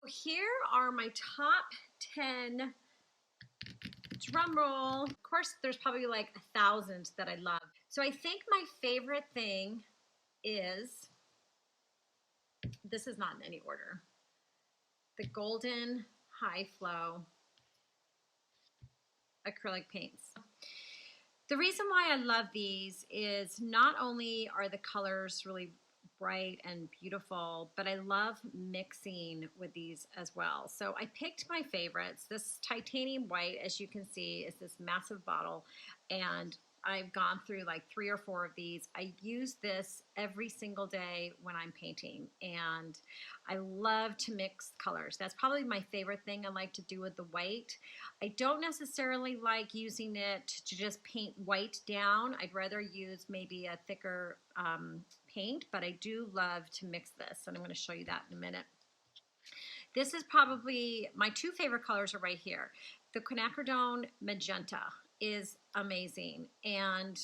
Here are my top 10, drum roll. Of course, there's probably like 1,000 that I love. So I think my favorite thing is, this is not in any order, the Golden High Flow acrylic paints. The reason why I love these is not only are the colors really bright and beautiful, but I love mixing with these as well. So I picked my favorites. This titanium white, as you can see, is this massive bottle, and I've gone through like 3 or 4 of these. I use this every single day when I'm painting, and I love to mix colors. That's probably my favorite thing I like to do with the white. I don't necessarily like using it to just paint white down. I'd rather use maybe a thicker paint, but I do love to mix this, and I'm going to show you that in a minute. This is probably my 2 favorite colors are right here. The quinacridone magenta is amazing, and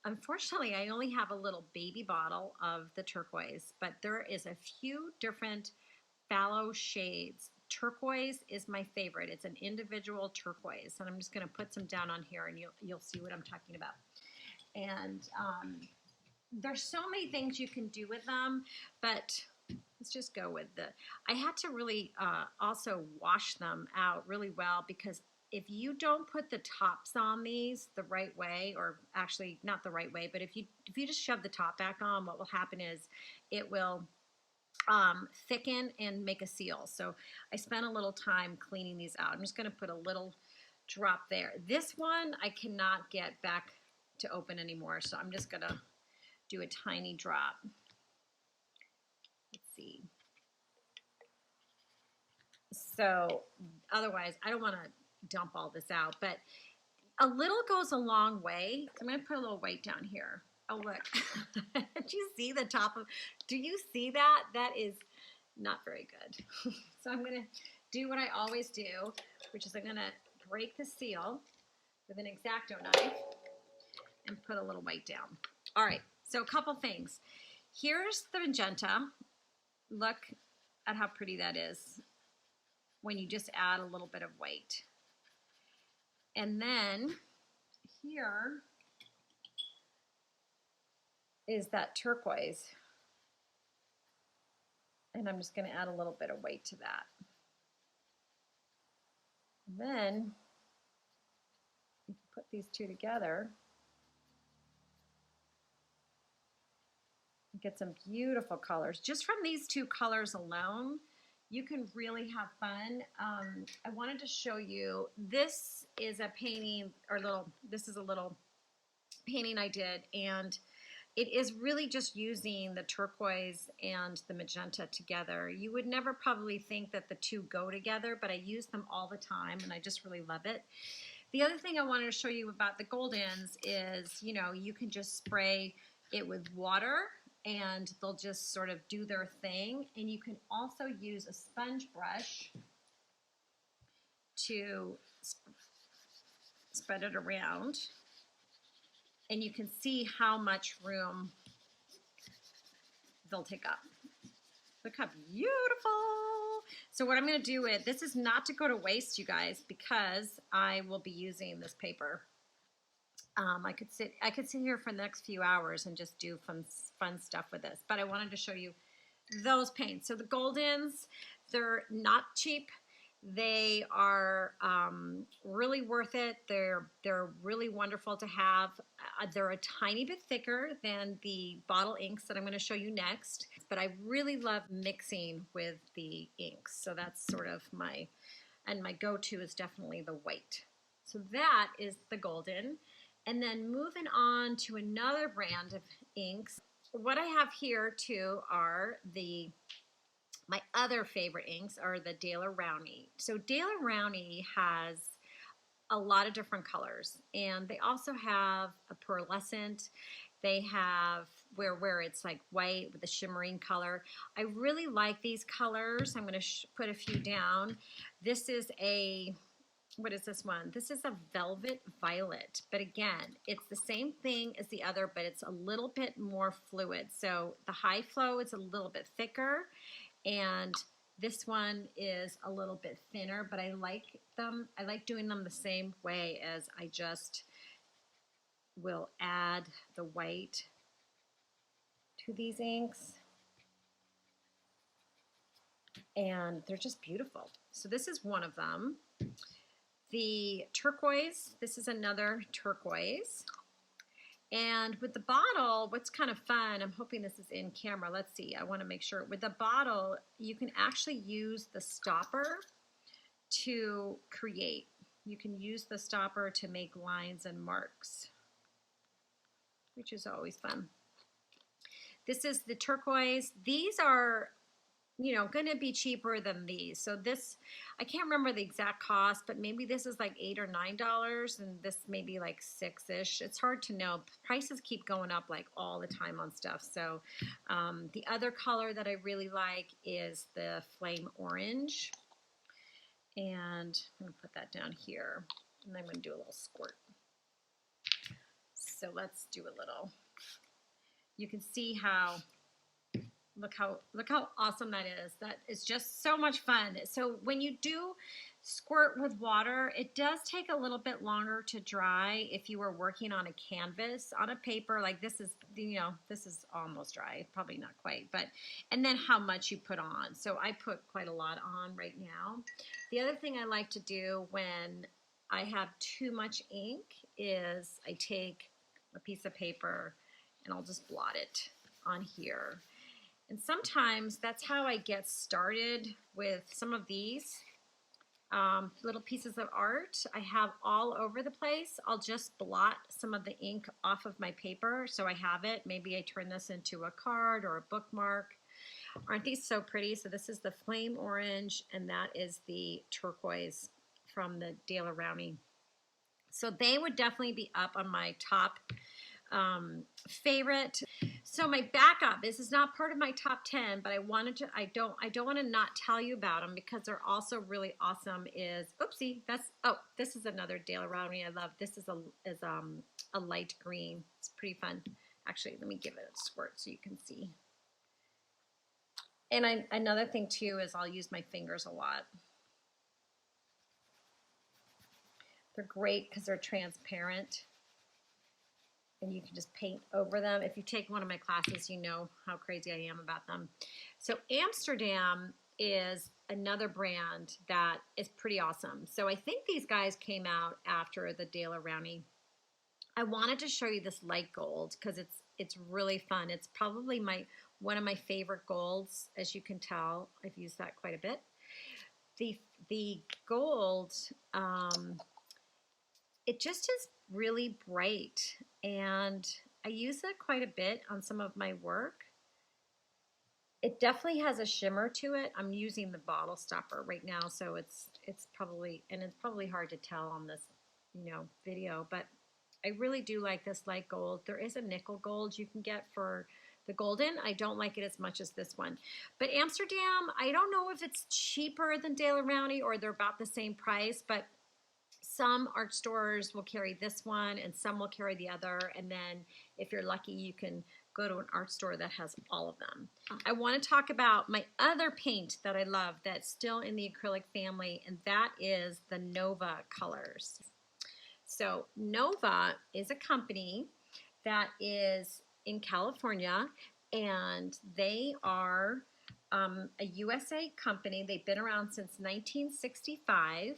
unfortunately I only have a little baby bottle of the turquoise, but there is a few different phthalo shades. Turquoise is my favorite. It's an individual turquoise, and I'm just going to put some down on here, and you'll see what I'm talking about. And there's so many things you can do with them, but let's just go with I had to really also wash them out really well, because if you don't put the tops on these the right way, or actually not the right way, but if you just shove the top back on, what will happen is it will thicken and make a seal. So I spent a little time cleaning these out. I'm just going to put a little drop there. This one I cannot get back to open anymore, so I'm just going to do a tiny drop. Let's see. So otherwise, I don't want to dump all this out, but a little goes a long way. So I'm going to put a little white down here. Oh, look. Did you see the top of, do you see that? That is not very good. So I'm going to do what I always do, which is I'm going to break the seal with an X-Acto knife and put a little white down. All right, so a couple things. Here's the magenta. Look at how pretty that is when you just add a little bit of white. And then here is that turquoise. And I'm just going to add a little bit of white to that. And then you can put these 2 together. Get some beautiful colors. Just from these 2 colors alone, you can really have fun. I wanted to show you, this is a painting, this is a little painting I did, and it is really just using the turquoise and the magenta together. You would never probably think that the 2 go together, but I use them all the time, and I just really love it. The other thing I wanted to show you about the Goldens is, you can just spray it with water, and they'll just sort of do their thing. And you can also use a sponge brush to spread it around, and you can see how much room they'll take up. Look how beautiful. So what I'm going to do with this is not to go to waste, you guys, because I will be using this paper. I could sit here for the next few hours and just do fun stuff with this, but I wanted to show you those paints. So the Goldens, they're not cheap. They are really worth it. They're really wonderful to have. They're a tiny bit thicker than the bottle inks that I'm going to show you next, but I really love mixing with the inks. So that's sort of my go-to is definitely the white. So that is the Golden. And then moving on to another brand of inks. What I have here too are my other favorite inks are the Daler-Rowney. So Daler-Rowney has a lot of different colors, and they also have a pearlescent. They have where it's like white with a shimmering color. I really like these colors. I'm going to put a few down. This is what is this one? This is a velvet violet, but again, it's the same thing as the other, but it's a little bit more fluid. So the high flow is a little bit thicker, and This one is a little bit thinner, but I like them. I like doing them the same way as I just will add the white to these inks. And they're just beautiful. So this is one of them. The turquoise, this is another turquoise. And with the bottle, what's kind of fun, I'm hoping this is in camera. Let's see, I want to make sure. With the bottle, you can actually use the stopper to create. You can use the stopper to make lines and marks, which is always fun. This is the turquoise. These are, you know, going to be cheaper than these. So this, I can't remember the exact cost, but maybe this is like $8 or $9 and this may be like $6-ish. It's hard to know. Prices keep going up like all the time on stuff. So the other color that I really like is the flame orange. And I'm going to put that down here. And I'm going to do a little squirt. So let's do a little. You can see how, look how awesome that is. That is just so much fun. So when you do squirt with water, it does take a little bit longer to dry if you were working on a canvas. On a paper like this is, you know, this is almost dry, probably not quite, but, and then how much you put on. So I put quite a lot on right now. The other thing I like to do when I have too much ink is I take a piece of paper and I'll just blot it on here. And sometimes that's how I get started with some of these little pieces of art I have all over the place. I'll just blot some of the ink off of my paper so I have it. Maybe I turn this into a card or a bookmark. Aren't these so pretty? So this is the flame orange and that is the turquoise from the Daler-Rowney. So they would definitely be up on my top favorite. So my backup, this is not part of my top 10, but I wanted to, I don't want to not tell you about them because they're also really awesome is, oopsie, that's, oh, this is another Daler-Rowney I love. This is a light green. It's pretty fun. Actually, let me give it a squirt so you can see. And another thing too is I'll use my fingers a lot. They're great because they're transparent. And you can just paint over them. If you take one of my classes, you know how crazy I am about them. So Amsterdam is another brand that is pretty awesome. So I think these guys came out after the Daler-Rowney. I wanted to show you this light gold because it's really fun. It's probably one of my favorite golds, as you can tell. I've used that quite a bit. The gold, it just is really bright and I use it quite a bit on some of my work. It definitely has a shimmer to it. I'm using the bottle stopper right now, so it's probably hard to tell on this, you know, video, but I really do like this light gold. There is a nickel gold you can get for the golden. I don't like it as much as this one. But Amsterdam, I don't know if it's cheaper than Daler-Rowney or they're about the same price, but some art stores will carry this one and some will carry the other. And then if you're lucky, you can go to an art store that has all of them. I want to talk about my other paint that I love that's still in the acrylic family, and that is the Nova colors. So Nova is a company that is in California, and they are a USA company. They've been around since 1965.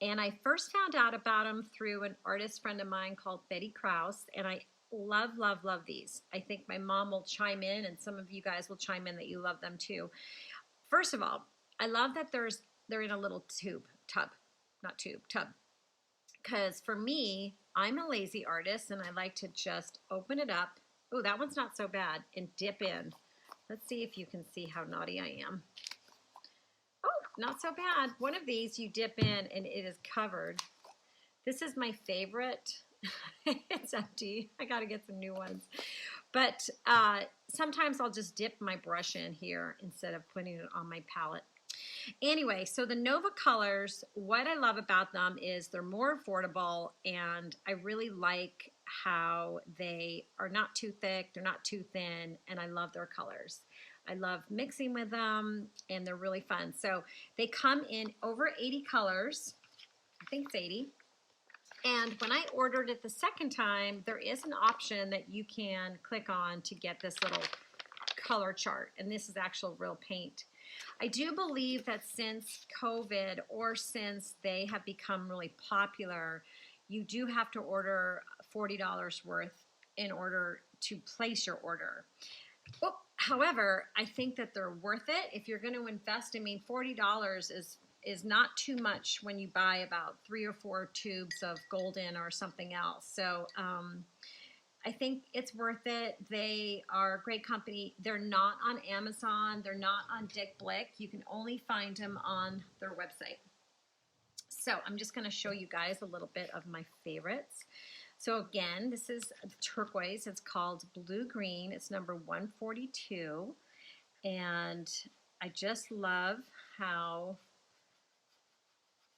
And I first found out about them through an artist friend of mine called Betty Krause, and I love, love, love these. I think my mom will chime in, and some of you guys will chime in that you love them too. First of all, I love that they're in a little tub. Because for me, I'm a lazy artist, and I like to just open it up. Oh, that one's not so bad, and dip in. Let's see if you can see how naughty I am. Not so bad. One of these you dip in and it is covered. This is my favorite. It's empty. I got to get some new ones. But sometimes I'll just dip my brush in here instead of putting it on my palette. Anyway, so the Nova colors, what I love about them is they're more affordable, and I really like how they are not too thick, they're not too thin, and I love their colors. I love mixing with them, and they're really fun. So they come in over 80 colors. I think it's 80. And when I ordered it the second time, there is an option that you can click on to get this little color chart. And this is actual real paint. I do believe that since COVID, or since they have become really popular, you do have to order $40 worth in order to place your order. Well, however, I think that they're worth it if you're going to invest. I mean, $40 is not too much when you buy about 3 or 4 tubes of golden or something else. So I think it's worth it. They are a great company. They're not on Amazon. They're not on Dick Blick. You can only find them on their website. So I'm just going to show you guys a little bit of my favorites. So again, this is turquoise. It's called Blue Green. It's number 142. And I just love how,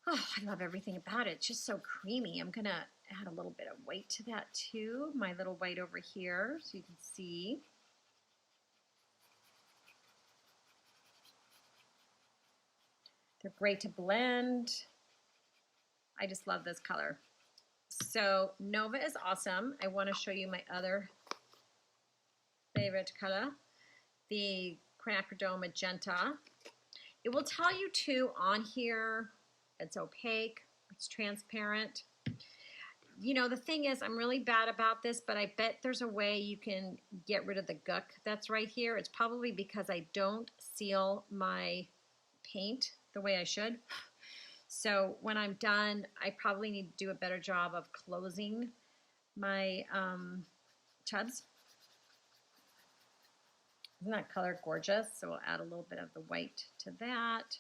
I love everything about it. It's just so creamy. I'm going to add a little bit of white to that too. My little white over here so you can see. They're great to blend. I just love this color. So Nova is awesome. I want to show you my other favorite color, the Quinacridone Magenta. It will tell you too on here, it's opaque, it's transparent. You know, the thing is, I'm really bad about this, but I bet there's a way you can get rid of the gook that's right here. It's probably because I don't seal my paint the way I should. So when I'm done, I probably need to do a better job of closing my tubs. Isn't that color gorgeous? So we'll add a little bit of the white to that.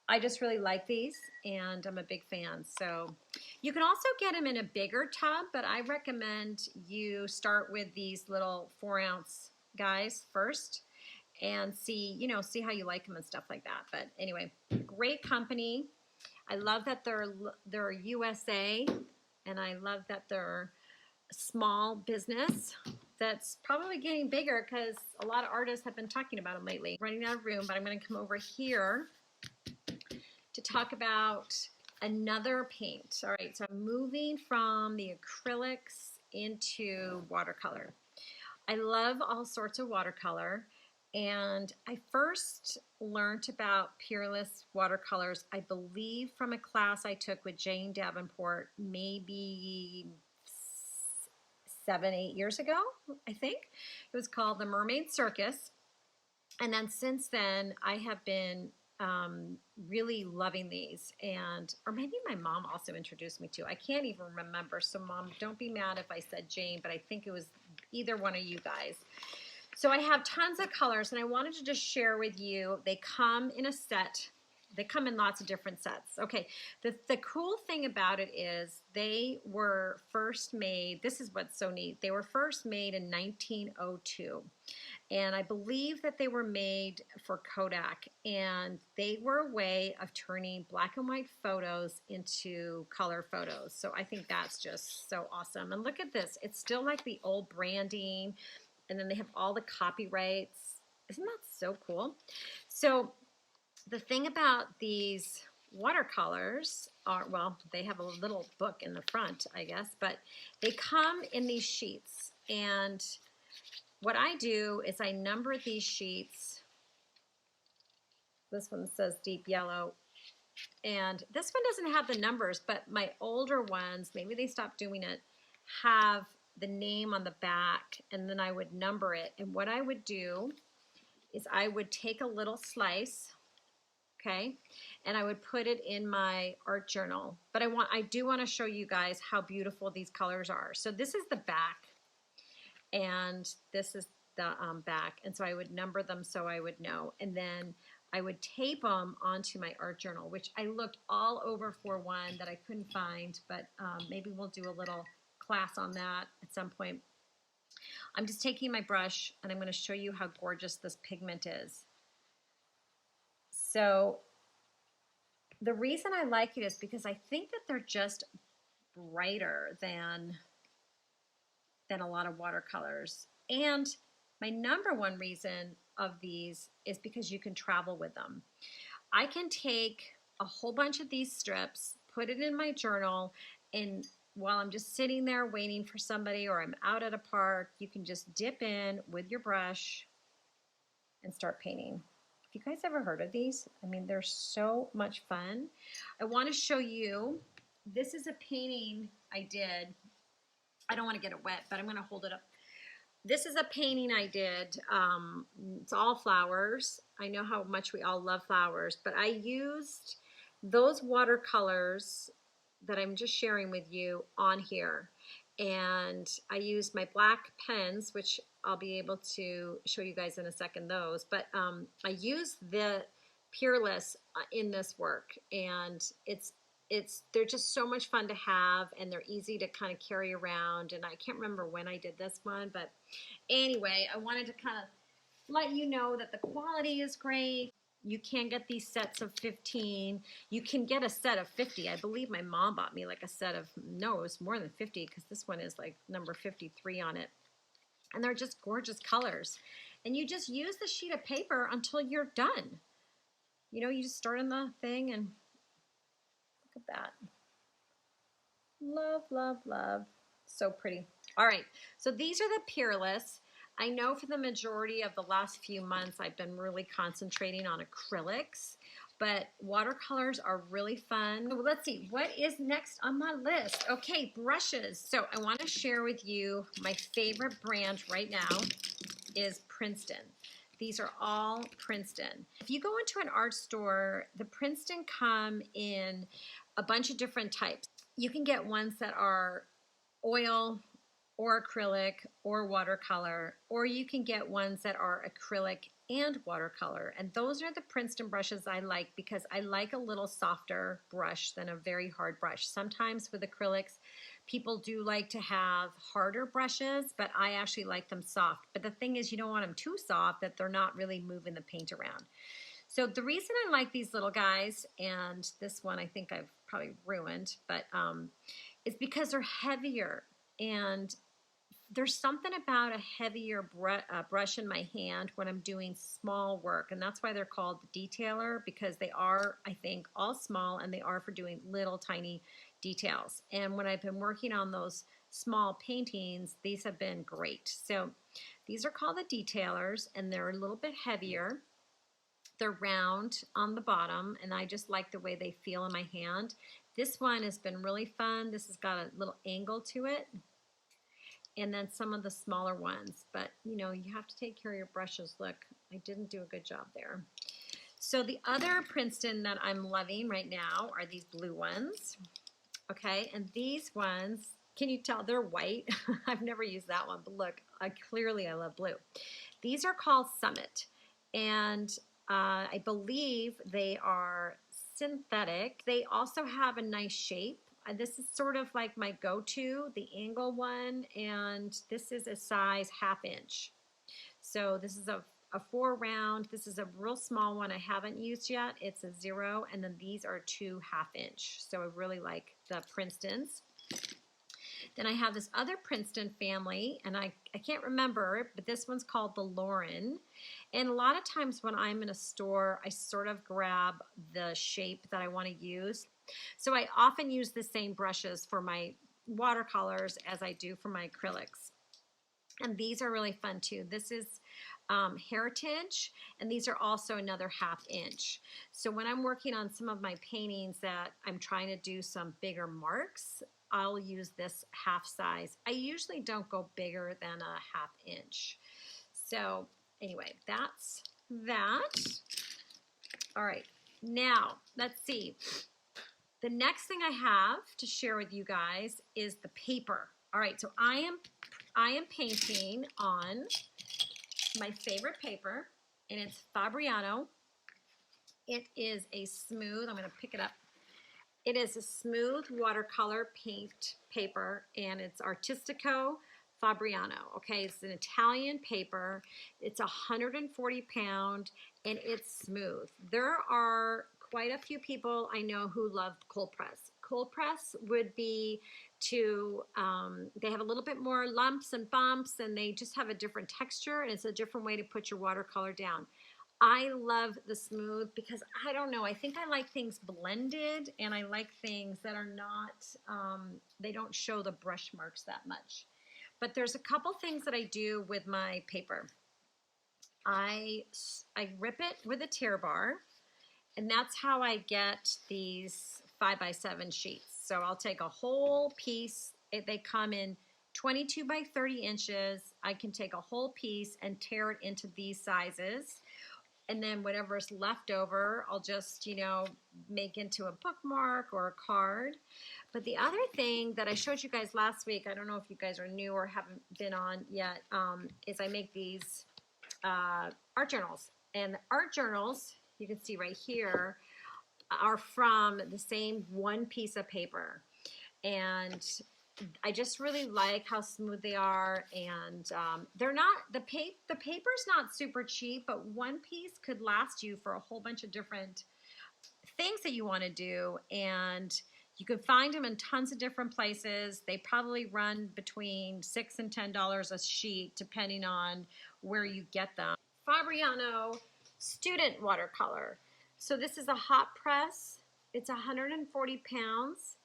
I just really like these, and I'm a big fan. So you can also get them in a bigger tub, but I recommend you start with these little 4-ounce guys first and see, you know, see how you like them and stuff like that. But anyway, great company. I love that they're USA, and I love that they're a small business that's probably getting bigger because a lot of artists have been talking about them lately. Running out of room, but I'm going to come over here to talk about another paint. All right, so I'm moving from the acrylics into watercolor. I love all sorts of watercolor, and I first learned about Peerless watercolors, I believe, from a class I took with Jane Davenport maybe 7-8 years ago, I think. It was called The Mermaid Circus. And then since then, I have been really loving these, and or maybe my mom also introduced me to. I can't even remember, so Mom, don't be mad if I said Jane, but I think it was either one of you guys. So I have tons of colors, and I wanted to just share with you. They come in a set. They come in lots of different sets. Okay, the cool thing about it is they were first made, this is what's so neat, they were first made in 1902. And I believe that they were made for Kodak, and they were a way of turning black and white photos into color photos. So I think that's just so awesome. And look at this. It's still like the old branding, and then they have all the copyrights. Isn't that so cool? So the thing about these watercolors are, well, they have a little book in the front, I guess, but they come in these sheets. And what I do is I number these sheets. This one says deep yellow, and this one doesn't have the numbers, but my older ones, maybe they stopped doing it, have the name on the back, and then I would number it. And what I would do is I would take a little slice, okay, and I would put it in my art journal. But I do want to show you guys how beautiful these colors are. So this is the back, and this is the back, and so I would number them so I would know, and then I would tape them onto my art journal, which I looked all over for one that I couldn't find, but maybe we'll do a little class on that at some point. I'm just taking my brush, and I'm going to show you how gorgeous this pigment is. So the reason I like it is because I think that they're just brighter than than a lot of watercolors. And my number one reason of these is because you can travel with them. I can take a whole bunch of these strips, put it in my journal, and while I'm just sitting there waiting for somebody or I'm out at a park, you can just dip in with your brush and start painting. Have you guys ever heard of these? I mean, they're so much fun. I want to show you, this is a painting I did. I don't want to get it wet, but I'm going to hold it up. This is a painting I did. It's all flowers. I know how much we all love flowers, but I used those watercolors that I'm just sharing with you on here. And I used my black pens, which I'll be able to show you guys in a second those, but I used the Peerless in this work, and they're just so much fun to have, and they're easy to kind of carry around. And I can't remember when I did this one, but anyway, I wanted to kind of let you know that the quality is great. You can get these sets of 15. You can get a set of 50. I believe my mom bought me like a set of, no, it was more than 50 because this one is like number 53 on it. And they're just gorgeous colors. And you just use the sheet of paper until you're done. You know, you just start on the thing and look at that. Love, love, love. So pretty. All right, so these are the Peerless. I know for the majority of the last few months, I've been really concentrating on acrylics, but watercolors are really fun. So let's see, what is next on my list? Okay, brushes. So I want to share with you my favorite brand right now is Princeton. These are all Princeton. If you go into an art store, the Princeton come in a bunch of different types. You can get ones that are oil or acrylic or watercolor, or you can get ones that are acrylic and watercolor. And those are the Princeton brushes I like because I like a little softer brush than a very hard brush. Sometimes with acrylics, people do like to have harder brushes, but I actually like them soft. But the thing is, you don't want them too soft that they're not really moving the paint around. So the reason I like these little guys, and this one I think I've probably ruined, but is because they're heavier. And there's something about a heavier brush in my hand when I'm doing small work, and that's why they're called the detailer, because they are, I think, all small, and they are for doing little tiny details. And when I've been working on those small paintings, these have been great. So these are called the detailers, and they're a little bit heavier. They're round on the bottom, and I just like the way they feel in my hand. This one has been really fun. This has got a little angle to it. And then some of the smaller ones. But, you know, you have to take care of your brushes. Look, I didn't do a good job there. So the other Princeton that I'm loving right now are these blue ones. Okay, and these ones, can you tell they're white? I've never used that one, but look, clearly I love blue. These are called Summit. And I believe they are synthetic. They also have a nice shape. This is sort of like my go-to, the angle one, and this is a size 1/2 inch. So this is a 4 round. This is a real small one I haven't used yet. It's a 0, and then these are 2 1/2 inch. So I really like the Princetons. Then I have this other Princeton family, and I can't remember, but this one's called the Lauren. And a lot of times when I'm in a store, I sort of grab the shape that I want to use. So I often use the same brushes for my watercolors as I do for my acrylics. And these are really fun too. This is Heritage, and these are also another 1/2 inch. So when I'm working on some of my paintings that I'm trying to do some bigger marks, I'll use this half size. I usually don't go bigger than a 1/2 inch. So anyway, that's that. All right, now let's see. The next thing I have to share with you guys is the paper. All right, so I am painting on my favorite paper, and it's Fabriano. It is a smooth, I'm going to pick it up. It is a smooth watercolor paint paper, and it's Artistico Fabriano. Okay, it's an Italian paper. It's 140 pound, and it's smooth. There are quite a few people I know who love cold press. Cold press would be they have a little bit more lumps and bumps, and they just have a different texture, and it's a different way to put your watercolor down. I love the smooth because I don't know, I think I like things blended, and I like things that are not, they don't show the brush marks that much. But there's a couple things that I do with my paper. I rip it with a tear bar, and that's how I get these 5x7 sheets. So I'll take a whole piece. They come in 22 by 30 inches. I can take a whole piece and tear it into these sizes. And then whatever's left over, I'll just, you know, make into a bookmark or a card. But the other thing that I showed you guys last week, I don't know if you guys are new or haven't been on yet, is I make these art journals. And the art journals, you can see right here, are from the same one piece of paper. And I just really like how smooth they are, and they're not, the paper's not super cheap, but one piece could last you for a whole bunch of different things that you want to do, and you can find them in tons of different places. They probably run between $6 and $10 a sheet, depending on where you get them. Fabriano student watercolor. So this is a hot press. It's 140 pounds.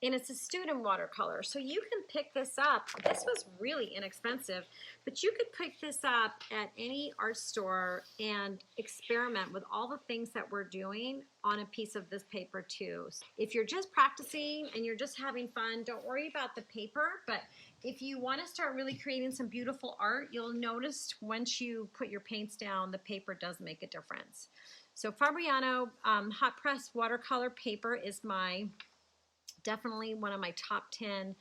And it's a student watercolor. So you can pick this up. This was really inexpensive, but you could pick this up at any art store and experiment with all the things that we're doing on a piece of this paper too. If you're just practicing and you're just having fun, don't worry about the paper, but if you want to start really creating some beautiful art, you'll notice once you put your paints down, the paper does make a difference. So Fabriano hot press watercolor paper is definitely one of my top 10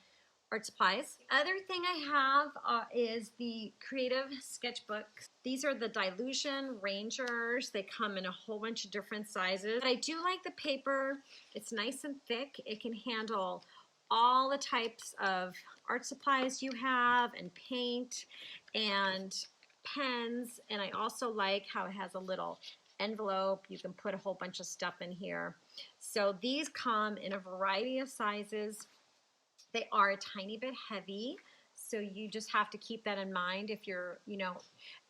art supplies. Other thing I have is the Creative Sketchbooks. These are the Dylusion Rangers. They come in a whole bunch of different sizes. But I do like the paper. It's nice and thick. It can handle all the types of art supplies you have, and paint and pens. And I also like how it has a little envelope. You can put a whole bunch of stuff in here. So these come in a variety of sizes. They are a tiny bit heavy, so you just have to keep that in mind if you're, you know,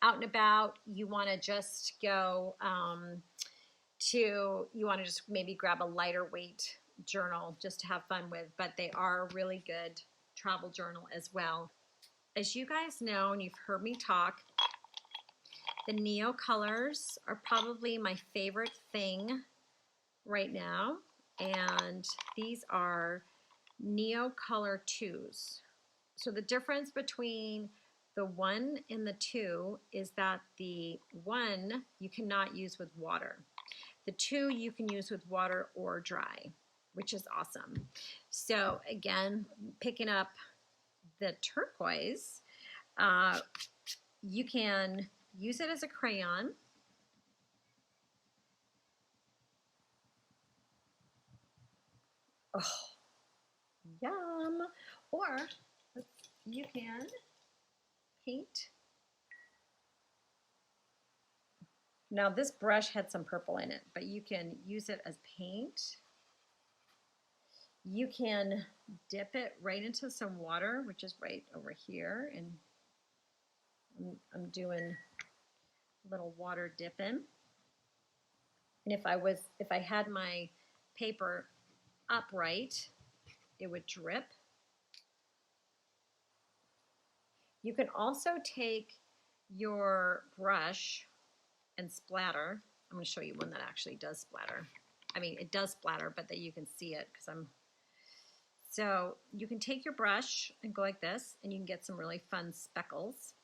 out and about. You want to just go you want to just maybe grab a lighter weight journal just to have fun with, but they are a really good travel journal as well. As you guys know, and you've heard me talk, the Neo colors are probably my favorite thing right now, and these are Neo color 2s. So the difference between the 1 and the 2 is that the 1 you cannot use with water. The 2 you can use with water or dry, which is awesome. So again, picking up the turquoise, you can use it as a crayon. Oh, yum. Or you can paint. Now this brush had some purple in it, but you can use it as paint. You can dip it right into some water, which is right over here, and I'm doing a little water dipping. And if I had my paper upright, it would drip. You can also take your brush and splatter. I'm going to show you one that actually does splatter. I mean, it does splatter, but that you can see it because so you can take your brush and go like this, and you can get some really fun speckles.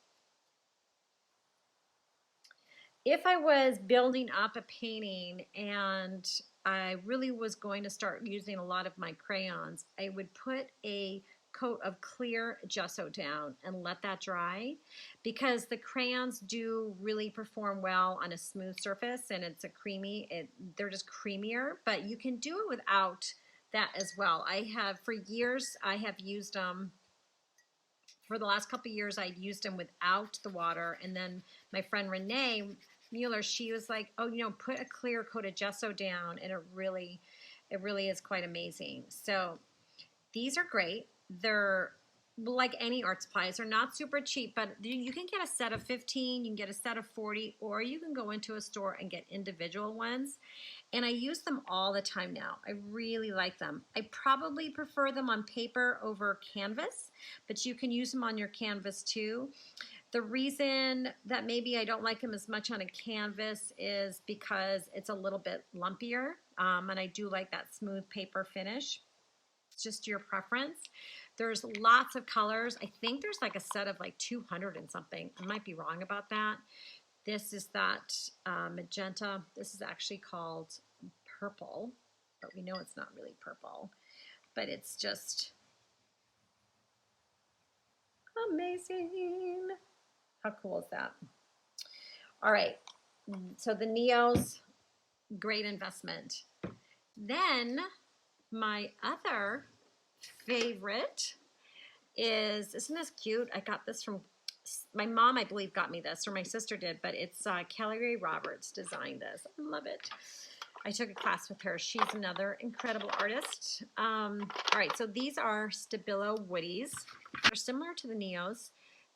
If I was building up a painting and I really was going to start using a lot of my crayons, I would put a coat of clear gesso down and let that dry, because the crayons do really perform well on a smooth surface, and it's they're just creamier, but you can do it without that as well. For years, I have used them. For the last couple of years, I'd used them without the water, and then my friend Renee Mueller, she was like, oh, you know, put a clear coat of gesso down, and it really is quite amazing. So these are great. they're like any art supplies. They're not super cheap, but you can get a set of 15, you can get a set of 40, or you can go into a store and get individual ones. And I use them all the time now. I really like them. I probably prefer them on paper over canvas, but you can use them on your canvas too. The reason that maybe I don't like them as much on a canvas is because it's a little bit lumpier, and I do like that smooth paper finish. It's just your preference. There's lots of colors. I think there's like a set of like 200 and something. I might be wrong about that. This is that magenta. This is actually called purple, but we know it's not really purple. But it's just amazing. How cool is that? All right, so the Neos, great investment. Then my other favorite is, isn't this cute? I got this from my mom, I believe, got me this, or my sister did, but it's Kelly Ray Roberts designed this. I love it. I took a class with her. She's another incredible artist. All right, so these are Stabilo Woodies. They're similar to the Neos.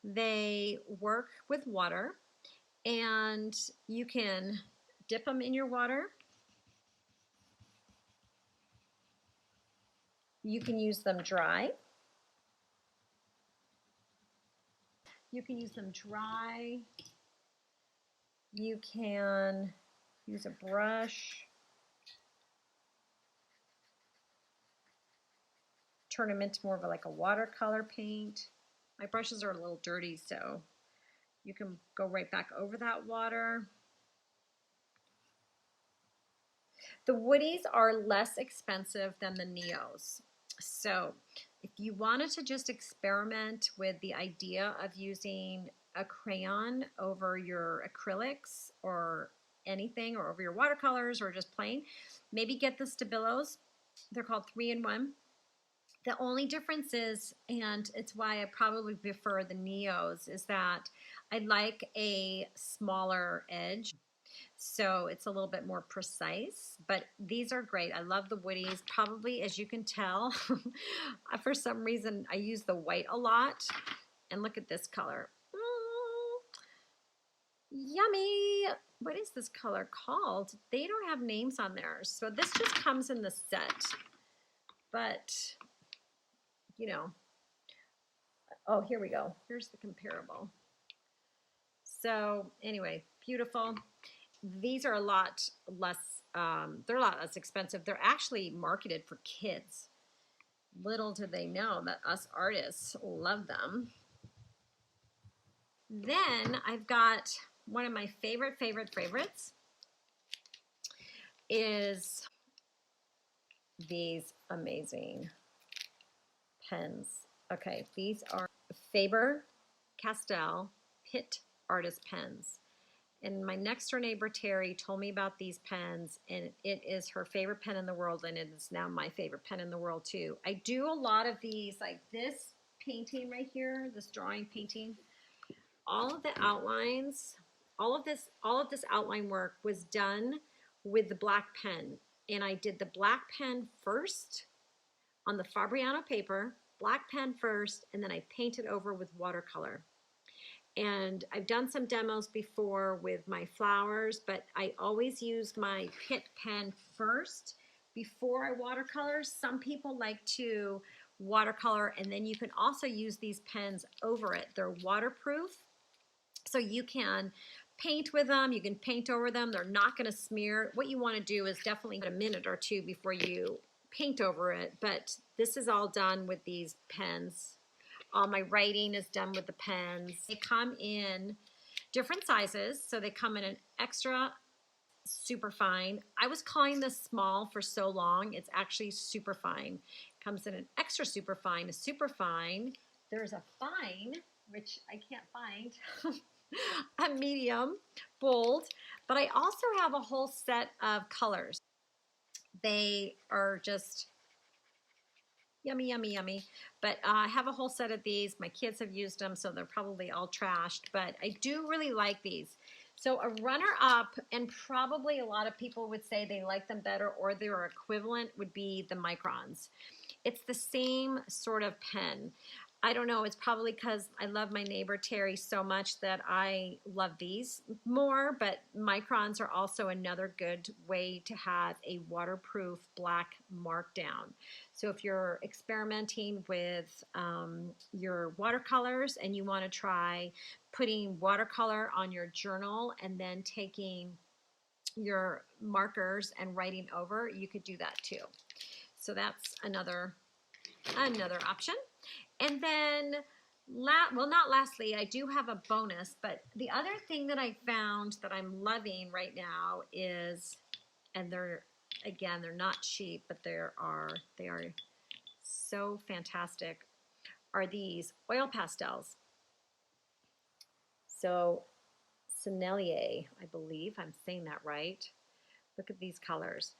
They work with water, and you can dip them in your water. You can use them dry. You can use them dry. You can use a brush. Turn them into more of like a watercolor paint. My brushes are a little dirty, so you can go right back over that water. The Woodies are less expensive than the Neos. So if you wanted to just experiment with the idea of using a crayon over your acrylics or anything, or over your watercolors, or just plain, maybe get the Stabilos. They're called 3-in-1. The only difference is, and it's why I probably prefer the Neos, is that I like a smaller edge. So it's a little bit more precise, but these are great. I love the Woodies. Probably, as you can tell, for some reason, I use the white a lot. And look at this color. Yummy. What is this color called? They don't have names on there. So this just comes in the set. But, you know, oh, here we go. Here's the comparable. So anyway, beautiful. These are a lot less, they're a lot less expensive. They're actually marketed for kids. Little do they know that us artists love them. Then I've got one of my favorites is these amazing pens. Okay, these are Faber-Castell Pitt artist pens. And my next door neighbor, Terry, told me about these pens, and it is her favorite pen in the world, and it is now my favorite pen in the world, too. I do a lot of these, like this painting right here, this drawing painting. All of the outlines, all of this outline work was done with the black pen. And I did the black pen first on the Fabriano paper, black pen first, and then I painted over with watercolor. And I've done some demos before with my flowers, but I always use my Pitt pen first before I watercolor. Some people like to watercolor, and then you can also use these pens over it. They're waterproof, so you can paint with them. You can paint over them. They're not going to smear. What you want to do is definitely a minute or two before you paint over it, but this is all done with these pens. All my writing is done with the pens. They come in different sizes. So they come in an extra super fine. I was calling this small for so long. It's actually super fine. It comes in an extra super fine, a super fine. There's a fine, which I can't find, a medium, bold. But I also have a whole set of colors. They are just yummy, yummy, yummy. But I have a whole set of these. My kids have used them, so they're probably all trashed. But I do really like these. So a runner-up, and probably a lot of people would say they like them better or their equivalent, would be the microns. It's the same sort of pen. I don't know, it's probably because I love my neighbor Terry so much that I love these more, but microns are also another good way to have a waterproof black markdown. So if you're experimenting with your watercolors and you want to try putting watercolor on your journal and then taking your markers and writing over, you could do that too. So that's another option. And then, well, not lastly, I do have a bonus, but the other thing that I found that I'm loving right now is, and they're not cheap, but they are so fantastic, are these oil pastels. So Sennelier, I believe I'm saying that right. Look at these colors.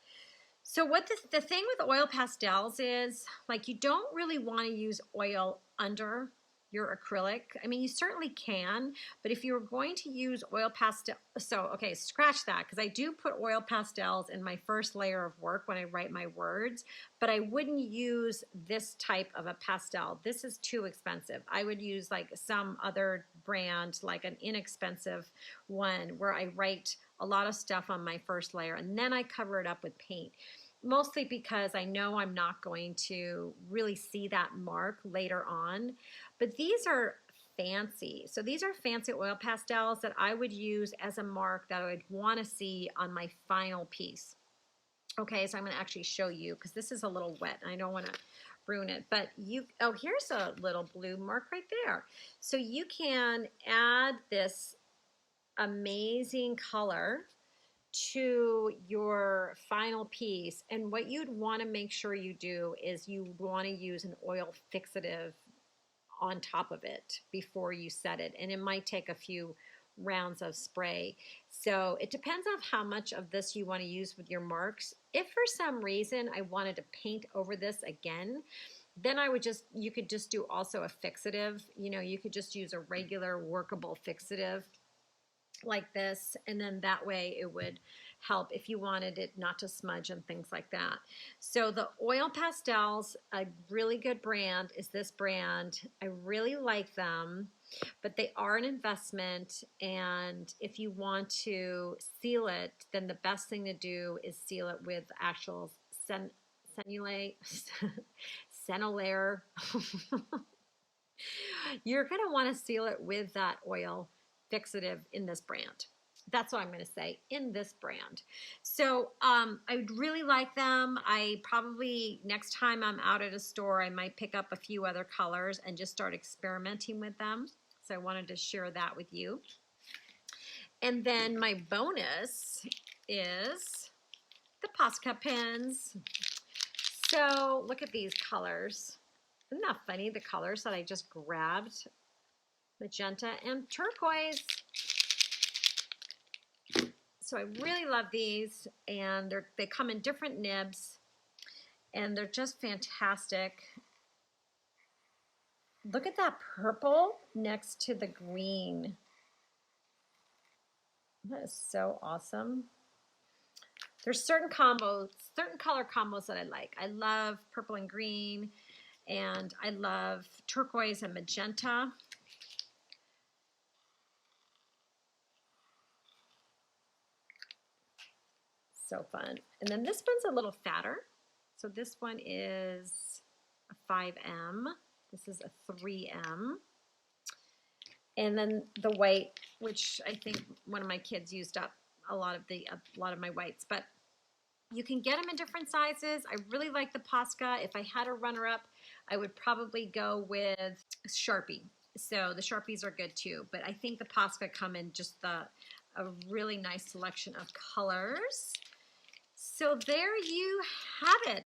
So what the thing with oil pastels is, like, you don't really want to use oil under your acrylic. I mean, you certainly can, but if you're going to use oil pastel, so, okay, scratch that, because I do put oil pastels in my first layer of work when I write my words, but I wouldn't use this type of a pastel. This is too expensive. I would use like some other brand, like an inexpensive one where I write a lot of stuff on my first layer and then I cover it up with paint. Mostly because I know I'm not going to really see that mark later on. But these are fancy. So these are fancy oil pastels that I would use as a mark that I would want to see on my final piece. Okay, so I'm going to actually show you because this is a little wet. I don't want to ruin it. But oh, here's a little blue mark right there. So you can add this amazing color to your final piece, and what you'd want to make sure you do is you want to use an oil fixative on top of it before you set it, and it might take a few rounds of spray. So it depends on how much of this you want to use with your marks. If for some reason I wanted to paint over this again, then you could just do also a fixative. You know, you could just use a regular workable fixative like this, and then that way it would help if you wanted it not to smudge and things like that. So the oil pastels, a really good brand is this brand. I really like them, but they are an investment, and if you want to seal it, then the best thing to do is seal it with actual Sennelier. You're going to want to seal it with that oil fixative in this brand. That's what I'm going to say, in this brand. So I would really like them. I probably, next time I'm out at a store, I might pick up a few other colors and just start experimenting with them. So I wanted to share that with you. And then my bonus is the Posca pens. So look at these colors. Isn't that funny, the colors that I just grabbed? Magenta and turquoise. So I really love these, and they come in different nibs, and they're just fantastic. Look at that purple next to the green. That is so awesome. There's certain color combos that I like. I love purple and green, and I love turquoise and magenta. So fun. And then this one's a little fatter. So this one is a 5M. This is a 3M. And then the white, which I think one of my kids used up a lot of my whites, but you can get them in different sizes. I really like the Posca. If I had a runner-up, I would probably go with Sharpie. So the Sharpies are good too, but I think the Posca come in just a really nice selection of colors. So there you have it.